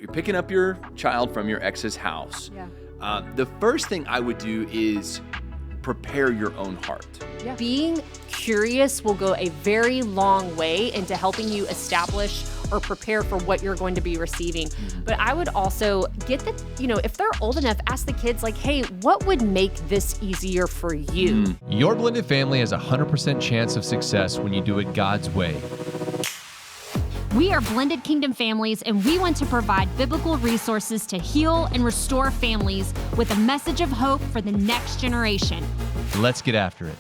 you're picking up your child from your ex's house. Yeah. The first thing I would do is prepare your own heart. Yeah. Being curious will go a very long way into helping you establish or prepare for what you're going to be receiving. But I would also get if they're old enough, ask the kids like, hey, what would make this easier for you? Your blended family has a 100% chance of success when you do it God's way. We are Blended Kingdom Families, and we want to provide biblical resources to heal and restore families with a message of hope for the next generation. Let's get after it.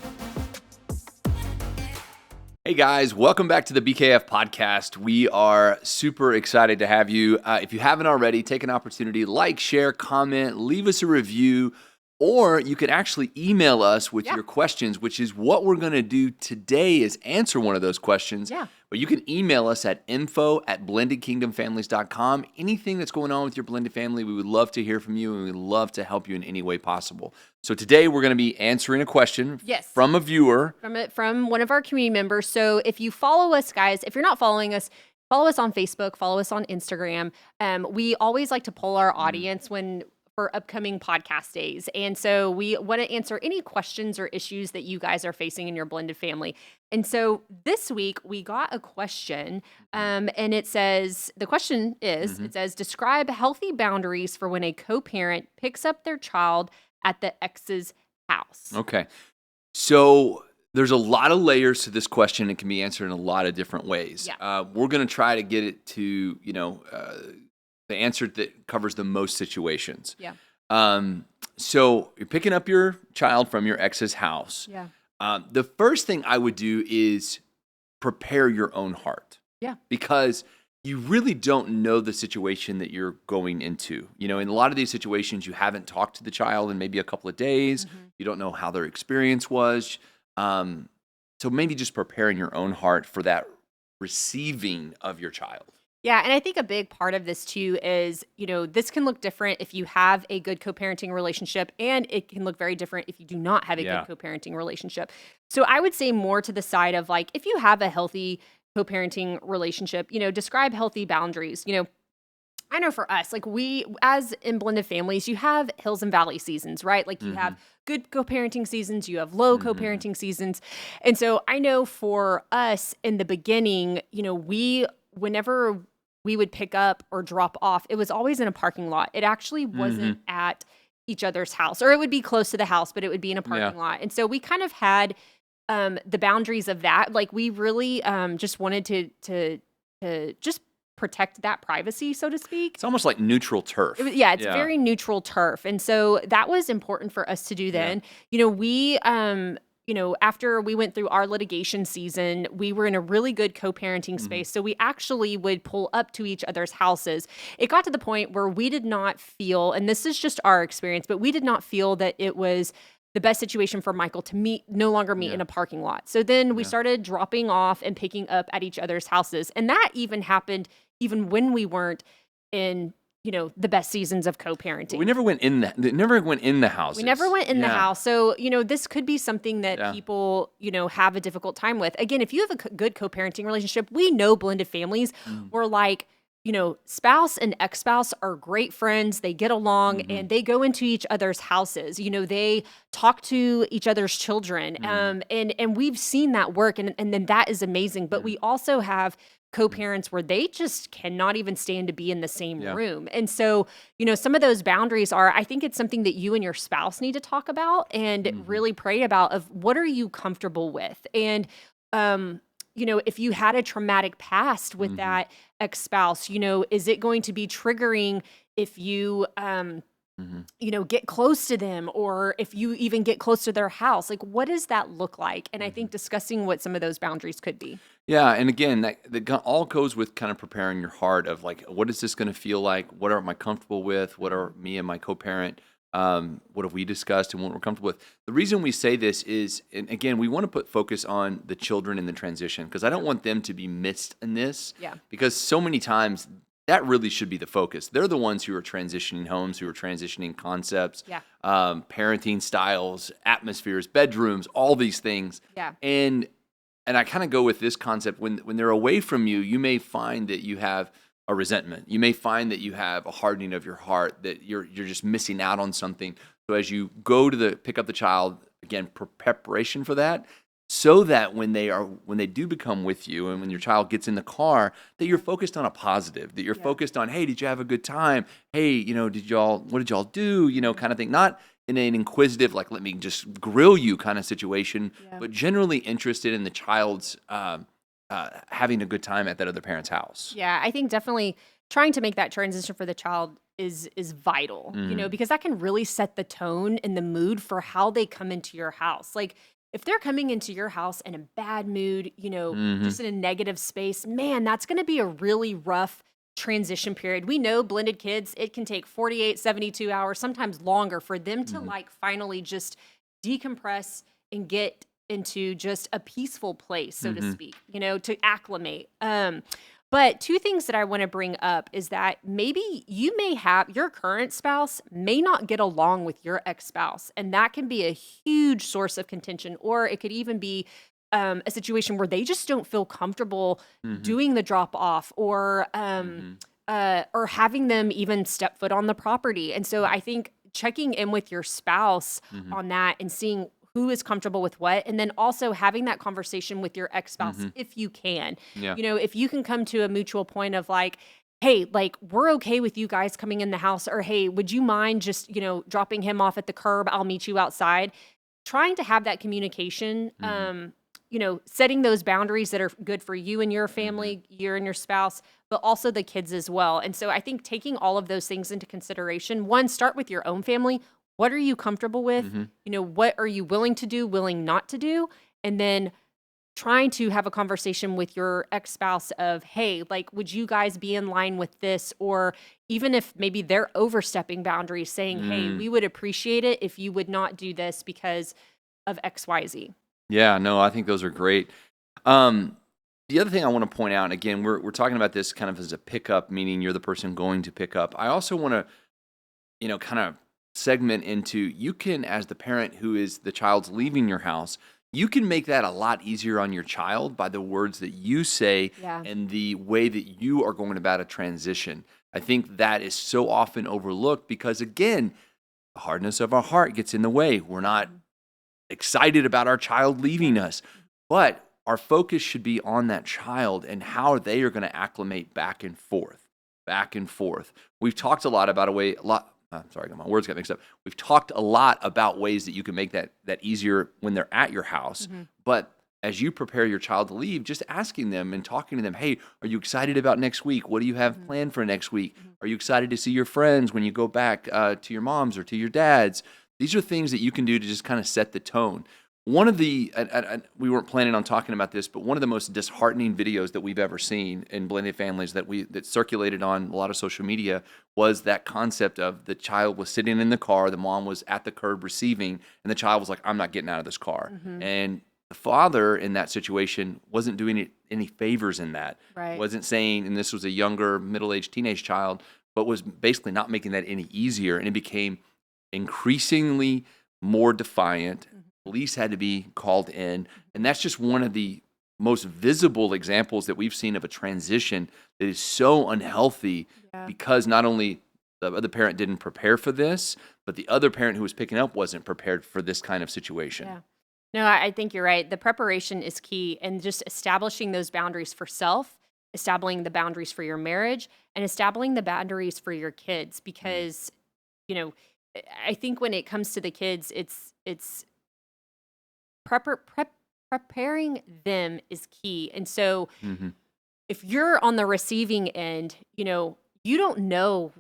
Hey guys, welcome back to the BKF podcast. We are super excited to have you. If you haven't already, take an opportunity, like, share, comment, leave us a review, or you can actually email us with your questions, which is what we're going to do today is answer one of those questions. Yeah. But you can email us at info@blendedkingdomfamilies.com. Anything that's going on with your blended family, we would love to hear from you, and we'd love to help you in any way possible. So today we're going to be answering a question from a viewer. From one of our community members. So if you follow us, guys, if you're not following us, follow us on Facebook, follow us on Instagram. We always like to poll our audience for upcoming podcast days. And so we want to answer any questions or issues that you guys are facing in your blended family. And so this week we got a question, and it says, it says, describe healthy boundaries for when a co-parent picks up their child at the ex's house. Okay. So there's a lot of layers to this question. It can be answered in a lot of different ways. Yeah. We're going to try to get it to, the answer that covers the most situations. Yeah. So you're picking up your child from your ex's house. Yeah. The first thing I would do is prepare your own heart. Yeah. Because you really don't know the situation that you're going into. In a lot of these situations, you haven't talked to the child in maybe a couple of days. You don't know how their experience was. So maybe just preparing your own heart for that receiving of your child. Yeah, and I think a big part of this too is, this can look different if you have a good co-parenting relationship, and it can look very different if you do not have a good co-parenting relationship. So I would say more to the side of like, if you have a healthy co-parenting relationship, describe healthy boundaries. I know for us, like we, as in blended families, you have hills and valley seasons, right? Like you have good co-parenting seasons, you have low co-parenting seasons. And so I know for us in the beginning, whenever we would pick up or drop off, it was always in a parking lot. It actually wasn't at each other's house, or it would be close to the house, but it would be in a parking lot. And so we kind of had the boundaries of that. Like we really just wanted to just protect that privacy, so to speak. It's almost like neutral turf. It's very neutral turf. And so that was important for us to do then. We after we went through our litigation season, we were in a really good co-parenting space. So we actually would pull up to each other's houses. It got to the point where we did not feel, and this is just our experience, but we did not feel that it was the best situation for Michael to no longer meet in a parking lot. So then we started dropping off and picking up at each other's houses. And that even happened even when we weren't in the best seasons of co-parenting. We never went in the houses. We never went in the house. So, this could be something that people, have a difficult time with. Again, if you have a good co-parenting relationship, we know blended families were like, spouse and ex-spouse are great friends. They get along and they go into each other's houses. They talk to each other's children. And we've seen that work. And then that is amazing. But we also have co-parents where they just cannot even stand to be in the same room. And so, some of those boundaries are, I think it's something that you and your spouse need to talk about and really pray about of what are you comfortable with? And, if you had a traumatic past with that ex-spouse, is it going to be triggering if you, get close to them, or if you even get close to their house? Like, what does that look like? And I think discussing what some of those boundaries could be. Yeah, and again, that all goes with kind of preparing your heart of like, what is this going to feel like? What am I comfortable with? What are me and my co-parent? What have we discussed and what we're comfortable with? The reason we say this is, and again, we want to put focus on the children in the transition, because I don't want them to be missed in this. Yeah. Because so many times that really should be the focus. They're the ones who are transitioning homes, who are transitioning concepts, parenting styles, atmospheres, bedrooms, all these things. Yeah. And I kind of go with this concept when they're away from you, you may find that you have a resentment. You may find that you have a hardening of your heart, that you're just missing out on something. So as you go to pick up the child, again, preparation for that, so that when they do become with you and when your child gets in the car, that you're focused on a positive, that you're focused on, hey, did you have a good time? Hey, what did y'all do? Kind of thing. Not in an inquisitive, like, let me just grill you kind of situation, but generally interested in the child's having a good time at that other parent's house. Yeah, I think definitely trying to make that transition for the child is vital, because that can really set the tone and the mood for how they come into your house. Like, if they're coming into your house in a bad mood, just in a negative space, man, that's going to be a really rough transition period. We know blended kids, it can take 48, 72 hours, sometimes longer for them to like finally just decompress and get into just a peaceful place, so to speak, to acclimate. But two things that I want to bring up is that maybe you may have your current spouse may not get along with your ex-spouse, and that can be a huge source of contention, or it could even be a situation where they just don't feel comfortable doing the drop off or having them even step foot on the property. And so I think checking in with your spouse on that and seeing who is comfortable with what, and then also having that conversation with your ex-spouse if you can. Yeah. If you can come to a mutual point of like, hey, like, we're okay with you guys coming in the house, or hey, would you mind just, dropping him off at the curb? I'll meet you outside. Trying to have that communication, setting those boundaries that are good for you and your family, you and your spouse, but also the kids as well. And so I think taking all of those things into consideration, one, start with your own family. What are you comfortable with? What are you willing to do, willing not to do? And then trying to have a conversation with your ex-spouse of, hey, like, would you guys be in line with this? Or even if maybe they're overstepping boundaries, saying, hey, we would appreciate it if you would not do this because of XYZ. Yeah, no, I think those are great. The other thing I want to point out, and again, we're talking about this kind of as a pickup, meaning you're the person going to pick up. I also want to, kind of segment into, you can, as the parent who is the child's leaving your house, you can make that a lot easier on your child by the words that you say and the way that you are going about a transition. I think that is so often overlooked because, again, the hardness of our heart gets in the way. We're not excited about our child leaving us, but our focus should be on that child and how they are going to acclimate back and forth. We've talked a lot about my words got mixed up. We've talked a lot about ways that you can make that easier when they're at your house. But as you prepare your child to leave, just asking them and talking to them, hey, are you excited about next week? What do you have planned for next week? Are you excited to see your friends when you go back to your mom's or to your dad's? These are things that you can do to just kind of set the tone. One of the, we weren't planning on talking about this, but one of the most disheartening videos that we've ever seen in blended families that circulated on a lot of social media was that concept of the child was sitting in the car, the mom was at the curb receiving, and the child was like, I'm not getting out of this car. And the father in that situation wasn't doing any favors in that. Right. Wasn't saying, and this was a younger, middle-aged teenage child, but was basically not making that any easier, and it became increasingly more defiant. Police had to be called in. And that's just one of the most visible examples that we've seen of a transition that is so unhealthy because not only the other parent didn't prepare for this, but the other parent who was picking up wasn't prepared for this kind of situation. Yeah. No, I think you're right. The preparation is key, and just establishing those boundaries for self, establishing the boundaries for your marriage, and establishing the boundaries for your kids. Because, I think when it comes to the kids, it's preparing them is key. And so if you're on the receiving end, you don't know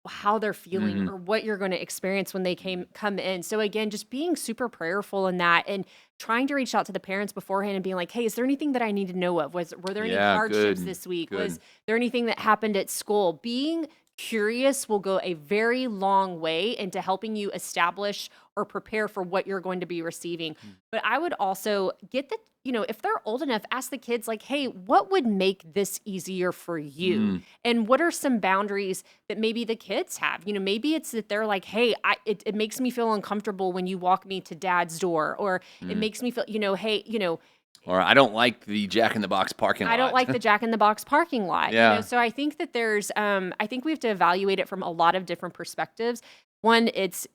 how they're feeling or what you're going to experience when they come in. So again, just being super prayerful in that and trying to reach out to the parents beforehand and being like, hey, is there anything that I need to know of? Were there any hardships this week? Was there anything that happened at school? Being curious will go a very long way into helping you establish or prepare for what you're going to be receiving. But I would also get if they're old enough, ask the kids like, hey, what would make this easier for you? And what are some boundaries that maybe the kids have? Maybe it's that they're like, hey, it makes me feel uncomfortable when you walk me to dad's door, or it makes me feel, hey, Or I don't like the Jack in the Box parking lot. I don't like the Jack in the Box parking lot. Yeah. So I think that there's, I think we have to evaluate it from a lot of different perspectives. One, it's,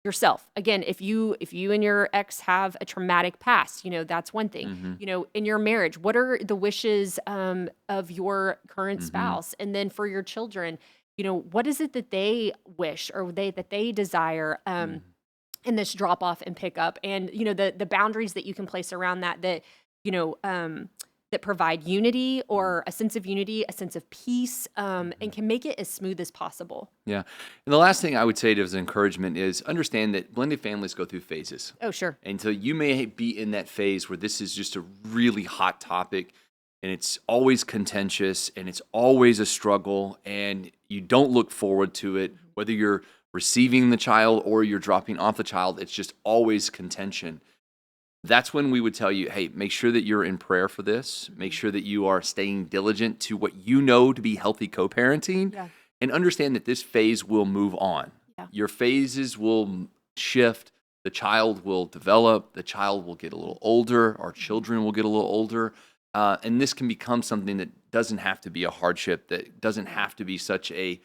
yourself. Again, if you and your ex have a traumatic past, that's one thing. In your marriage, what are the wishes of your current spouse? And then for your children, what is it that they wish or that they desire in this drop off and pick up? And the boundaries that you can place around that that provide unity or a sense of unity, a sense of peace, and can make it as smooth as possible. Yeah. And the last thing I would say as encouragement is understand that blended families go through phases. Oh, sure. And so you may be in that phase where this is just a really hot topic and it's always contentious and it's always a struggle and you don't look forward to it, whether you're receiving the child or you're dropping off the child, it's just always contention. That's when we would tell you, hey, make sure that you're in prayer for this. Make sure that you are staying diligent to what you know to be healthy co-parenting, and understand that this phase will move on. Yeah. Your phases will shift. The child will develop. The child will get a little older. Our children will get a little older. And this can become something that doesn't have to be a hardship, that doesn't have to be such a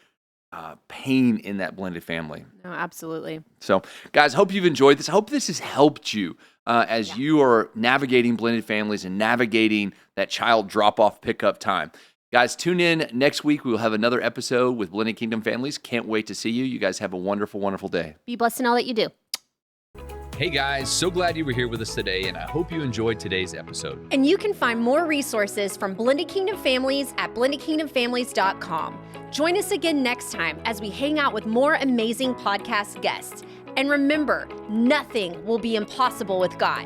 pain in that blended family. No, absolutely. So, guys, hope you've enjoyed this. I hope this has helped you as you are navigating blended families and navigating that child drop-off pickup time. Guys, tune in next week. We will have another episode with Blended Kingdom Families. Can't wait to see you. You guys have a wonderful, wonderful day. Be blessed in all that you do. Hey guys, so glad you were here with us today, and I hope you enjoyed today's episode. And you can find more resources from Blended Kingdom Families at blendedkingdomfamilies.com. Join us again next time as we hang out with more amazing podcast guests. And remember, nothing will be impossible with God.